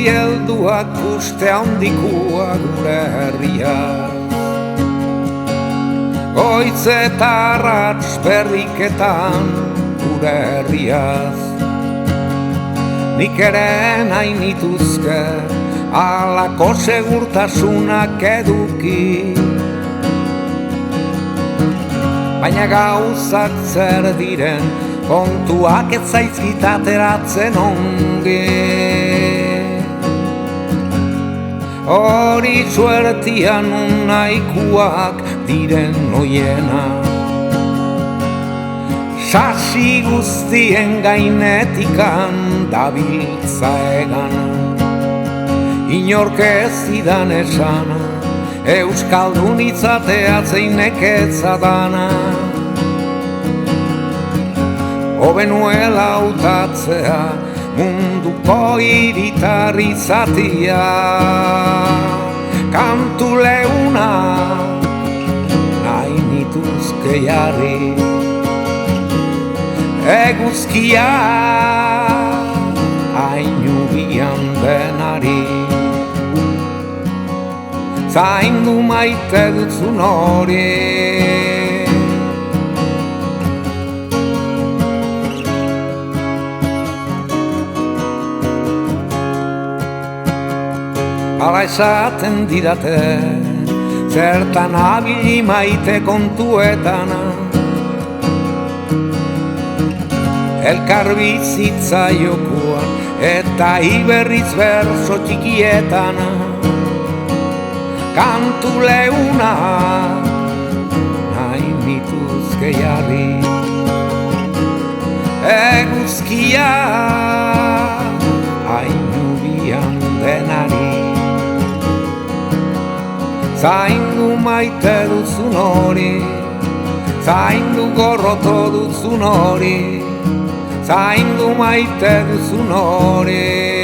helduak uste handikua gure herriak. Goitz eta arrats berriketan gure herriaz. Nik ere nahi nituzke halako segurtasunak eduki, baina gauzak zer diren kontuak ez zaizkit ateratzen ongi. Hori suertian nahikoak diren oiena, sasi guztien gainetikan dabiltza egana. Inork ez zidan esana, euskaldun izatea zeinek ezadana. Hobe nuela hautatzea munduko hiritar izatia. Kantu leuna nahi nituzke jarri, eguzkia ainubian denari. Zaindu maite dutzun hori, hala esaten didate, zertan abili maite kontuetana. Elkar bizitza jokuan eta iberriz berso txikietana. Kantu leuna nahi nituzke jarri, eguzkia ainubian denari. Zaindu maite duzun hori, zaindu gorroto duzun hori, zaindu maite duzun hori.